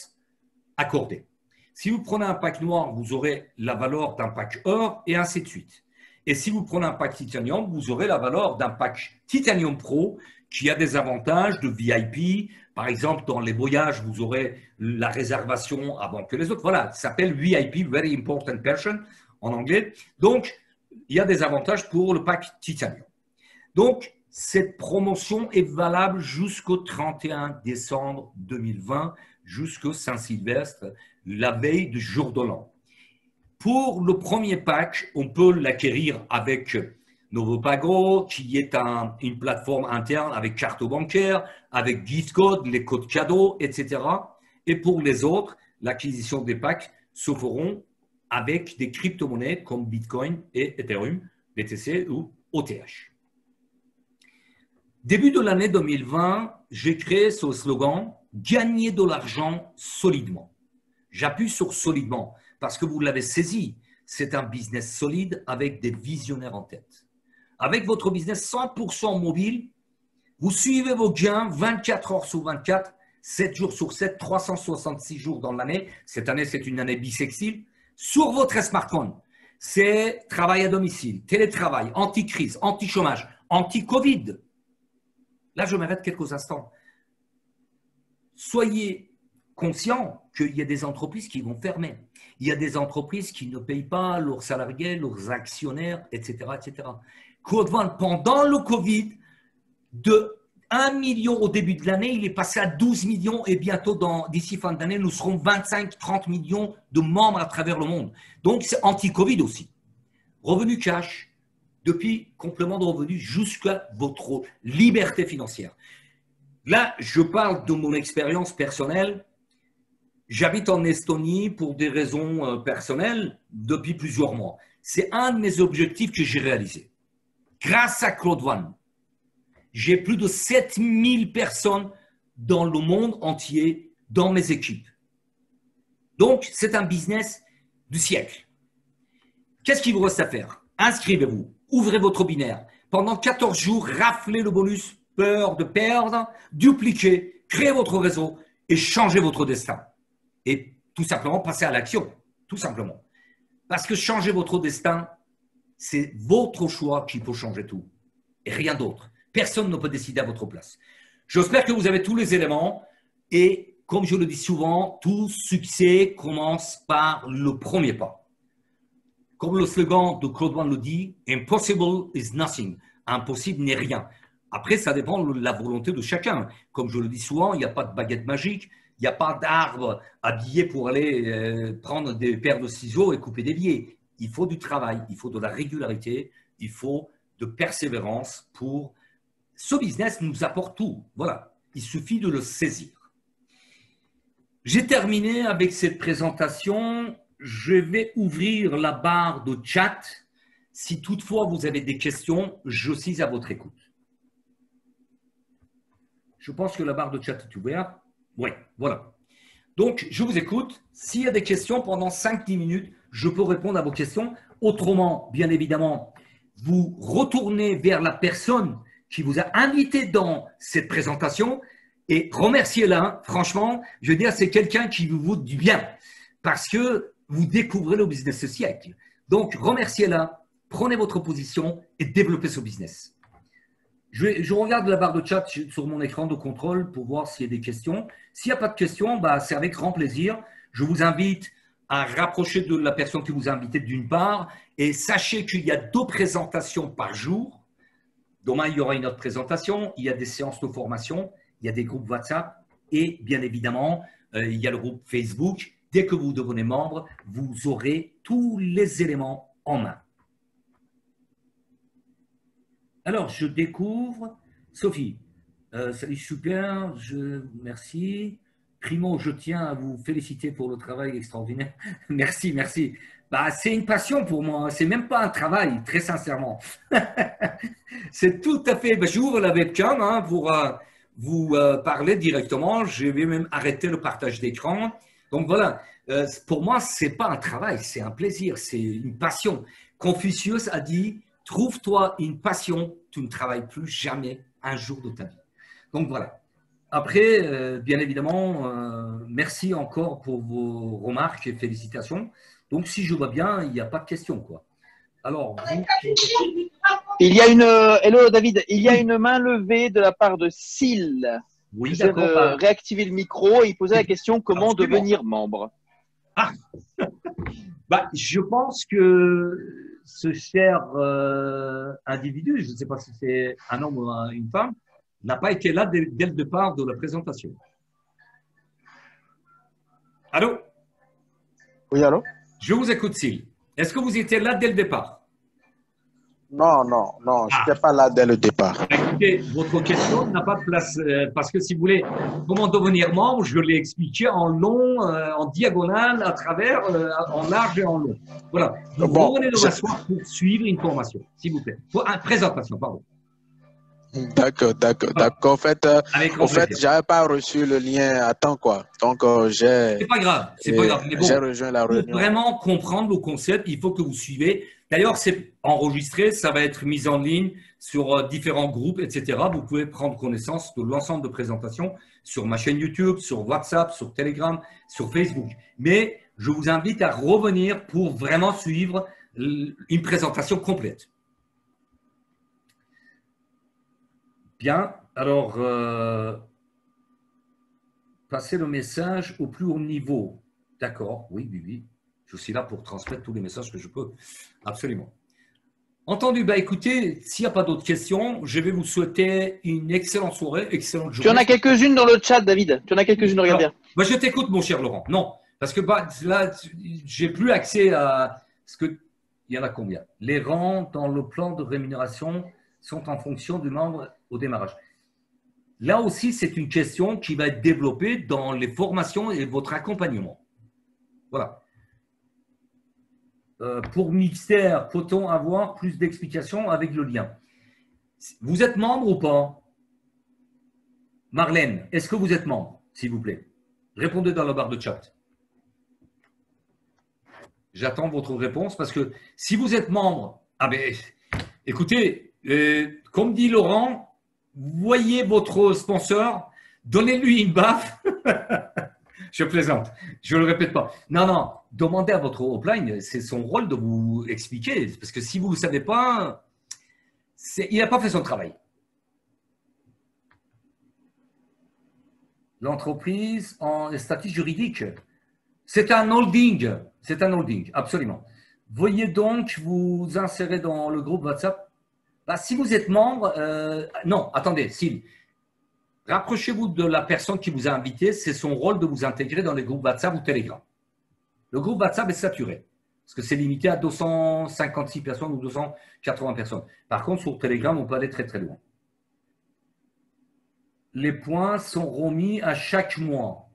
accordée. Si vous prenez un pack noir, vous aurez la valeur d'un pack or et ainsi de suite. Et si vous prenez un pack titanium, vous aurez la valeur d'un pack titanium pro qui a des avantages de VIP. Par exemple, dans les voyages, vous aurez la réservation avant que les autres. Voilà, ça s'appelle VIP, Very Important Person en anglais. Donc, il y a des avantages pour le pack titanium. Donc, cette promotion est valable jusqu'au 31 décembre 2020, jusqu'au Saint-Sylvestre, la veille du jour de l'an. Pour le premier pack, on peut l'acquérir avec Novopago, qui est une plateforme interne avec carte bancaire, avec gift code, les codes cadeaux, etc. Et pour les autres, l'acquisition des packs se feront avec des crypto-monnaies comme Bitcoin et Ethereum, BTC ou OTH. Début de l'année 2020, j'ai créé ce slogan « Gagner de l'argent solidement ». J'appuie sur « solidement » parce que vous l'avez saisi, c'est un business solide avec des visionnaires en tête. Avec votre business 100% mobile, vous suivez vos gains 24 heures sur 24, 7 jours sur 7, 366 jours dans l'année. Cette année, c'est une année bissextile. Sur votre smartphone, c'est travail à domicile, télétravail, anti-crise, anti-chômage, anti-Covid. Là, je m'arrête quelques instants. Soyez conscients qu'il y a des entreprises qui vont fermer. Il y a des entreprises qui ne payent pas leurs salariés, leurs actionnaires, etc. etc. Claude One, pendant le Covid, de 1 million au début de l'année, il est passé à 12 millions et bientôt, d'ici fin d'année, nous serons 25-30 millions de membres à travers le monde. Donc, c'est anti-Covid aussi. Revenu cash, depuis complément de revenus jusqu'à votre liberté financière. Là, je parle de mon expérience personnelle. J'habite en Estonie pour des raisons personnelles depuis plusieurs mois. C'est un de mes objectifs que j'ai réalisé. Grâce à Claude One, j'ai plus de 7000 personnes dans le monde entier dans mes équipes. Donc, c'est un business du siècle. Qu'est-ce qu'il vous reste à faire? Inscrivez-vous, ouvrez votre binaire. Pendant 14 jours, raflez le bonus, peur de perdre, dupliquez, créez votre réseau et changez votre destin. Et tout simplement, passez à l'action, tout simplement. Parce que changer votre destin, c'est votre choix qui peut changer tout et rien d'autre. Personne ne peut décider à votre place. J'espère que vous avez tous les éléments et comme je le dis souvent, tout succès commence par le premier pas. Comme le slogan de Claude One le dit, « Impossible is nothing ». Impossible n'est rien. Après, ça dépend de la volonté de chacun. Comme je le dis souvent, il n'y a pas de baguette magique, il n'y a pas d'arbre habillé pour aller prendre des paires de ciseaux et couper des biais. Il faut du travail, il faut de la régularité, il faut de persévérance pour… Ce business nous apporte tout. Voilà, il suffit de le saisir. J'ai terminé avec cette présentation. Je vais ouvrir la barre de chat. Si toutefois vous avez des questions, je suis à votre écoute. Je pense que la barre de chat est ouverte. Oui, voilà. Donc, je vous écoute. S'il y a des questions pendant 5-10 minutes, je peux répondre à vos questions. Autrement, bien évidemment, vous retournez vers la personne qui vous a invité dans cette présentation et remerciez-la. Franchement, je veux dire, c'est quelqu'un qui vous vaut du bien parce que vous découvrez le business ce siècle. Donc, remerciez-la, prenez votre position et développez ce business. Je regarde la barre de chat sur mon écran de contrôle pour voir s'il y a des questions. S'il n'y a pas de questions, bah, c'est avec grand plaisir. Je vous invite à rapprocher de la personne qui vous a invité d'une part et sachez qu'il y a 2 présentations par jour. Demain, il y aura une autre présentation. Il y a des séances de formation, il y a des groupes WhatsApp et bien évidemment, il y a le groupe Facebook. Dès que vous devenez membre, vous aurez tous les éléments en main. Alors, je découvre. Sophie, salut, super, merci. Primo, je tiens à vous féliciter pour le travail extraordinaire. Merci, merci. Bah, c'est une passion pour moi, c'est même pas un travail, très sincèrement. C'est tout à fait. Bah, j'ouvre la webcam hein, pour vous parler directement. Je vais même arrêter le partage d'écran. Donc voilà, pour moi, c'est pas un travail, c'est un plaisir, c'est une passion. Confucius a dit trouve-toi une passion, tu ne travailles plus jamais un jour de ta vie. Donc voilà. Après, bien évidemment, merci encore pour vos remarques et félicitations. Donc si je vois bien, il n'y a pas de questions, quoi. Alors, il y a une… hello David, il y a une main levée de la part de Syl. Oui, j'essaie de réactiver le micro et il posait la question comment devenir membre. Ah. Bah, je pense que ce cher individu, je ne sais pas si c'est un homme ou une femme, n'a pas été là dès le départ de la présentation. Allô? Oui, allô? Je vous écoute, Syl. Est-ce que vous étiez là dès le départ? Non, non, non, je n'étais pas là dès le départ. Écoutez, votre question n'a pas de place parce que si vous voulez, comment devenir membre, je l'ai expliqué en long, en diagonale, à travers, en large et en long. Voilà. Vous revenez de m'asseoir pour suivre une formation, s'il vous plaît. Pour une présentation, pardon. D'accord, d'accord, voilà. D'accord. En fait, j'avais pas reçu le lien à temps, quoi. Donc, c'est pas grave, c'est pas grave. Mais bon, j'ai rejoint la réunion. Pour vraiment comprendre le concept, il faut que vous suivez. D'ailleurs, c'est enregistré, ça va être mis en ligne sur différents groupes, etc. Vous pouvez prendre connaissance de l'ensemble de présentations sur ma chaîne YouTube, sur WhatsApp, sur Telegram, sur Facebook. Mais je vous invite à revenir pour vraiment suivre une présentation complète. Bien, alors, passer le message au plus haut niveau. D'accord, oui, oui, oui. Je suis là pour transmettre tous les messages que je peux. Absolument. Entendu, bah écoutez, s'il n'y a pas d'autres questions, je vais vous souhaiter une excellente soirée, excellente journée. Tu en as quelques-unes dans le chat, David. Tu en as quelques-unes, regarde bien. Bah, je t'écoute, mon cher Laurent. Non, parce que bah, là, j'ai plus accès à ce que… Il y en a combien? Les rangs dans le plan de rémunération sont en fonction du membre au démarrage. Là aussi, c'est une question qui va être développée dans les formations et votre accompagnement. Voilà. Pour Mixter, peut-on avoir plus d'explications avec le lien? Vous êtes membre ou pas? Marlène, est-ce que vous êtes membre, s'il vous plaît? Répondez dans la barre de chat. J'attends votre réponse parce que si vous êtes membre, ah ben, écoutez, comme dit Laurent, voyez votre sponsor, donnez-lui une baffe. Je plaisante, je ne le répète pas. Non, non, demandez à votre upline, c'est son rôle de vous expliquer. Parce que si vous ne le savez pas, il n'a pas fait son travail. L'entreprise en statut juridique, c'est un holding. C'est un holding, absolument. Veuillez donc vous insérer dans le groupe WhatsApp. Bah, si vous êtes membre, non, attendez, Sylvie. Rapprochez-vous de la personne qui vous a invité. C'est son rôle de vous intégrer dans les groupes WhatsApp ou Telegram. Le groupe WhatsApp est saturé parce que c'est limité à 256 personnes ou 280 personnes. Par contre, sur Telegram, on peut aller très, très loin. Les points sont remis à chaque mois.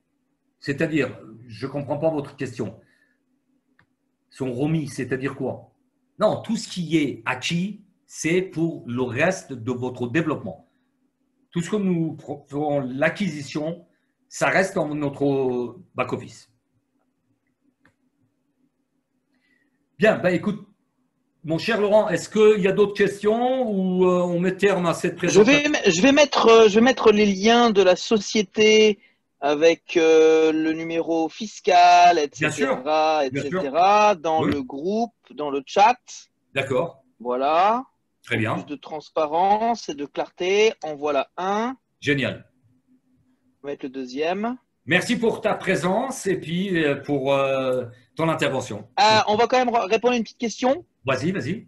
C'est-à-dire, je ne comprends pas votre question. Sont remis, c'est-à-dire quoi? Non, tout ce qui est acquis, c'est pour le reste de votre développement. Tout ce que nous ferons, l'acquisition, ça reste dans notre back-office. Bien, ben écoute, mon cher Laurent, est-ce qu'il y a d'autres questions ou on met terme à cette présentation? Je vais mettre les liens de la société avec le numéro fiscal, etc., Bien sûr, dans le groupe, dans le chat. D'accord. Voilà. Très bien. Plus de transparence et de clarté. En voilà un. Génial. On va mettre le deuxième. Merci pour ta présence et puis pour ton intervention. On va quand même répondre à une petite question. Vas-y, vas-y.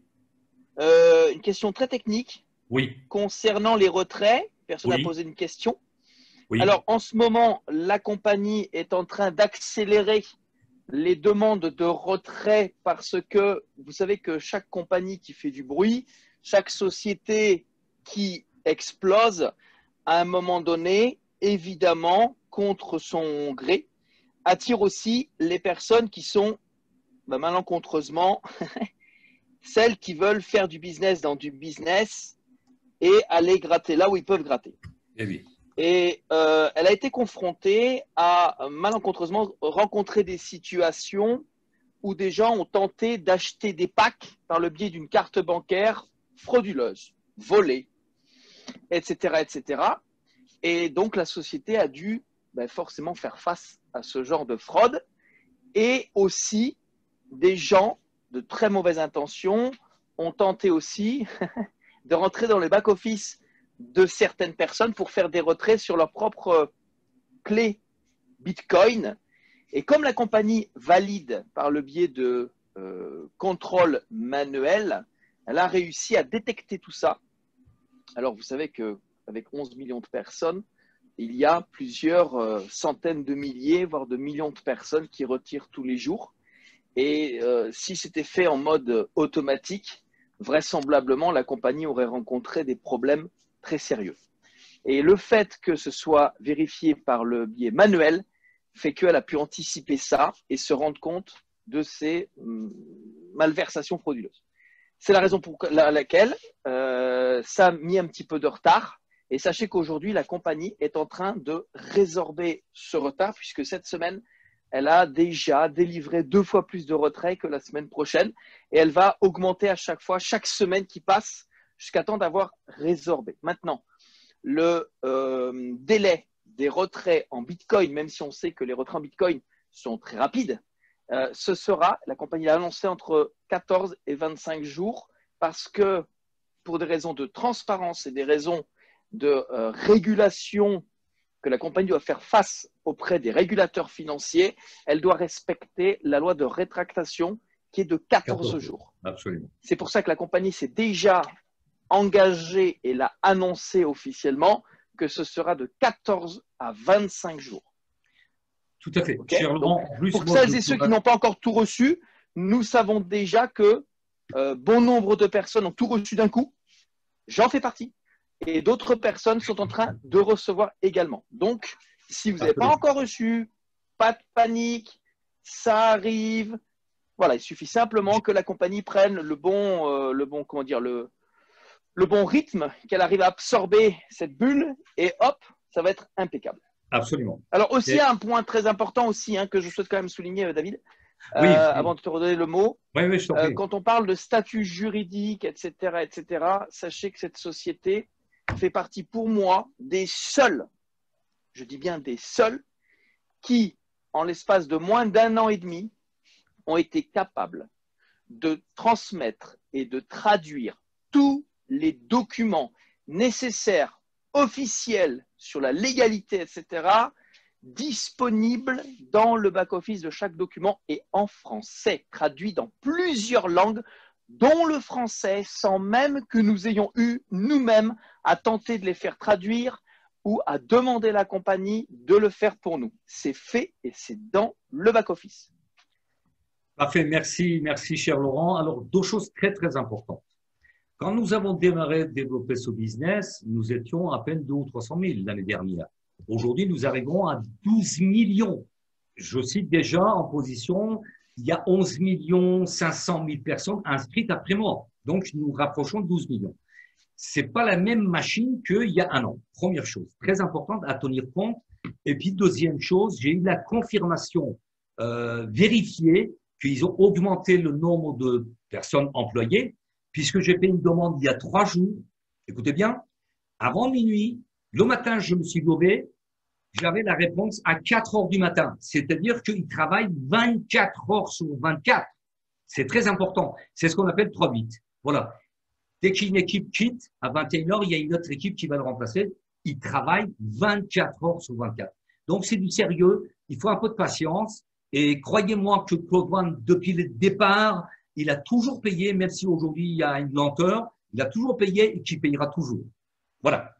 Une question très technique. Oui. Concernant les retraits. Personne n'a posé une question. Oui. Alors, en ce moment, la compagnie est en train d'accélérer les demandes de retrait parce que vous savez que chaque compagnie qui fait du bruit, chaque société qui explose, à un moment donné, évidemment, contre son gré, attire aussi les personnes qui sont malencontreusement celles qui veulent faire du business dans du business et aller gratter là où ils peuvent gratter. Eh oui. Et elle a été confrontée à malencontreusement rencontrer des situations où des gens ont tenté d'acheter des packs par le biais d'une carte bancaire frauduleuse, volée, etc., etc. Et donc la société a dû forcément faire face à ce genre de fraude. Et aussi, des gens de très mauvaises intentions ont tenté aussi de rentrer dans le back-office de certaines personnes pour faire des retraits sur leur propre clé Bitcoin. Et comme la compagnie valide par le biais de contrôle manuel, elle a réussi à détecter tout ça. Alors, vous savez qu'avec 11 millions de personnes, il y a plusieurs centaines de milliers, voire de millions de personnes qui retirent tous les jours. Et si c'était fait en mode automatique, vraisemblablement, la compagnie aurait rencontré des problèmes très sérieux. Et le fait que ce soit vérifié par le biais manuel fait qu'elle a pu anticiper ça et se rendre compte de ces malversations frauduleuses. C'est la raison pour laquelle ça a mis un petit peu de retard. Et sachez qu'aujourd'hui, la compagnie est en train de résorber ce retard puisque cette semaine, elle a déjà délivré 2 fois plus de retraits que la semaine prochaine et elle va augmenter à chaque fois, chaque semaine qui passe jusqu'à temps d'avoir résorbé. Maintenant, le délai des retraits en Bitcoin, même si on sait que les retraits en Bitcoin sont très rapides, ce sera, la compagnie a annoncé entre 14 et 25 jours parce que pour des raisons de transparence et des raisons de régulation que la compagnie doit faire face auprès des régulateurs financiers, elle doit respecter la loi de rétractation qui est de 14 jours. Absolument. C'est pour ça que la compagnie s'est déjà engagée et l'a annoncé officiellement que ce sera de 14 à 25 jours. Tout à fait. Okay. Donc, pour celles et ceux qui n'ont pas encore tout reçu, nous savons déjà que bon nombre de personnes ont tout reçu d'un coup. J'en fais partie. et d'autres personnes sont en train de recevoir également. Donc, si vous n'avez pas encore reçu, pas de panique, ça arrive. Voilà, il suffit simplement que la compagnie prenne le bon rythme, qu'elle arrive à absorber cette bulle et hop, ça va être impeccable. Absolument. Alors aussi, un point très important aussi que je souhaite quand même souligner, David, oui. avant de te redonner le mot. Oui, je t'en prie. Quand on parle de statut juridique, etc., sachez que cette société fait partie pour moi des seuls, je dis bien des seuls, qui, en l'espace de moins d'1 an et demi, ont été capables de transmettre et de traduire tous les documents nécessaires, officiels, sur la légalité, etc., disponibles dans le back-office de chaque document et en français, traduit dans plusieurs langues, dont le français, sans même que nous ayons eu nous-mêmes à tenter de les faire traduire ou à demander à la compagnie de le faire pour nous. C'est fait et c'est dans le back-office. Parfait, merci, cher Laurent. Alors, deux choses très, très importantes. Quand nous avons démarré de développer ce business, nous étions à peine 200 ou 300 000 l'année dernière. Aujourd'hui, nous arrivons à 12 millions. Je cite déjà en position, il y a 11 500 000 personnes inscrites après moi. Donc, nous rapprochons de 12 millions. C'est pas la même machine qu'il y a un an. Première chose, très importante à tenir compte. Et puis, deuxième chose, j'ai eu la confirmation vérifiée qu'ils ont augmenté le nombre de personnes employées, puisque j'ai fait une demande il y a 3 jours. Écoutez bien, avant minuit, le matin, je me suis levé, j'avais la réponse à 4 heures du matin. C'est-à-dire qu'ils travaillent 24 heures sur 24. C'est très important. C'est ce qu'on appelle 3-8. Voilà. Dès qu'une équipe quitte, à 21 heures, il y a une autre équipe qui va le remplacer. Ils travaillent 24 heures sur 24. Donc, c'est du sérieux. Il faut un peu de patience. Et croyez-moi que Claude One, depuis le départ, il a toujours payé, même si aujourd'hui il y a une lenteur, il a toujours payé et qu'il payera toujours. Voilà.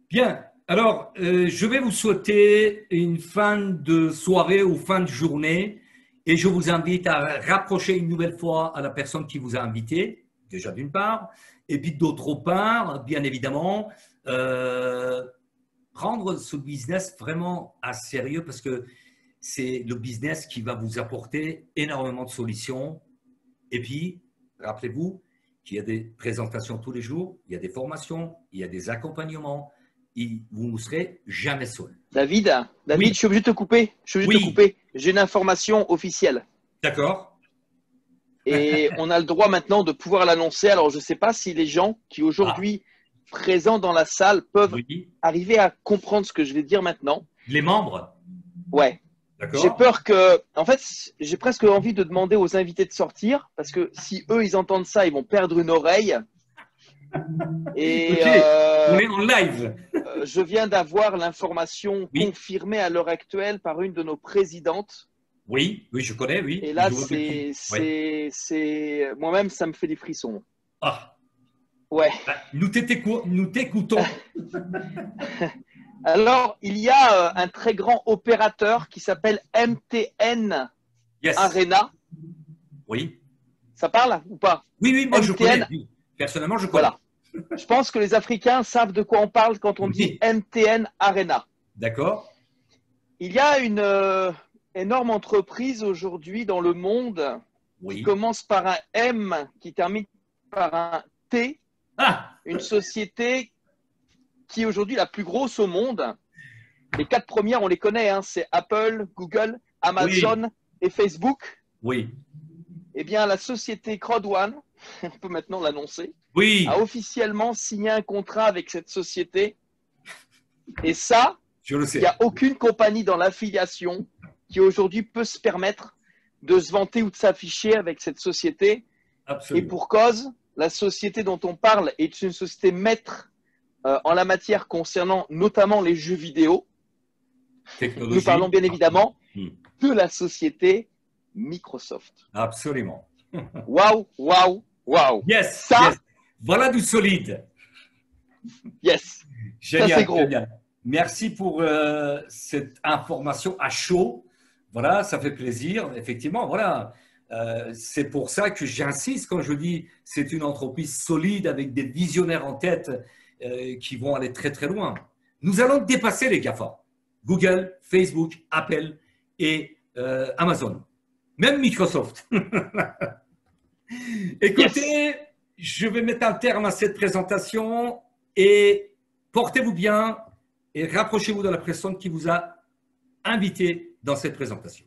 Bien. Alors, je vais vous souhaiter une fin de soirée ou fin de journée et je vous invite à rapprocher une nouvelle fois à la personne qui vous a invité, déjà d'une part, et puis d'autre part, bien évidemment, prendre ce business vraiment à sérieux parce que c'est le business qui va vous apporter énormément de solutions. Et puis, rappelez-vous qu'il y a des présentations tous les jours, il y a des formations, il y a des accompagnements. Vous ne serez jamais seul. David, oui. Je suis obligé de te couper. J'ai une information officielle. D'accord. Et on a le droit maintenant de pouvoir l'annoncer. Alors, je ne sais pas si les gens qui aujourd'hui présents dans la salle peuvent arriver à comprendre ce que je vais dire maintenant. Les membres? Ouais. J'ai peur que… En fait, j'ai presque envie de demander aux invités de sortir parce que si eux, ils entendent ça, ils vont perdre une oreille. Et on est en live. Je viens d'avoir l'information confirmée à l'heure actuelle par une de nos présidentes. Oui, je connais, oui. Et là, c'est moi-même, ça me fait des frissons. Ah. Ouais. Nous t'écoutons. Alors, il y a un très grand opérateur qui s'appelle MTN Arena. Oui. Ça parle ou pas? Oui, moi je connais. Oui. Personnellement, je connais. Voilà. Je pense que les Africains savent de quoi on parle quand on dit MTN Arena. D'accord. Il y a une énorme entreprise aujourd'hui dans le monde qui commence par un M, qui termine par un T. Une société qui est aujourd'hui la plus grosse au monde. Les 4 premières, on les connaît, c'est Apple, Google, Amazon et Facebook. Oui. Eh bien, la société CrowdOne, on peut maintenant l'annoncer, a officiellement signé un contrat avec cette société. Et ça, il n'y a aucune compagnie dans l'affiliation qui aujourd'hui peut se permettre de se vanter ou de s'afficher avec cette société. Absolument. Et pour cause, la société dont on parle est une société maître en la matière concernant notamment les jeux vidéo. Nous parlons bien évidemment de la société Microsoft. Absolument. Waouh. Yes. Voilà du solide. Yes. Génial. Ça, c'est gros. Génial. Merci pour cette information à chaud. Voilà, ça fait plaisir. Effectivement, voilà. C'est pour ça que j'insiste quand je dis c'est une entreprise solide avec des visionnaires en tête qui vont aller très très loin. Nous allons dépasser les GAFA. Google, Facebook, Apple et Amazon. Même Microsoft. Écoutez, je vais mettre un terme à cette présentation et portez-vous bien et rapprochez-vous de la personne qui vous a invité dans cette présentation.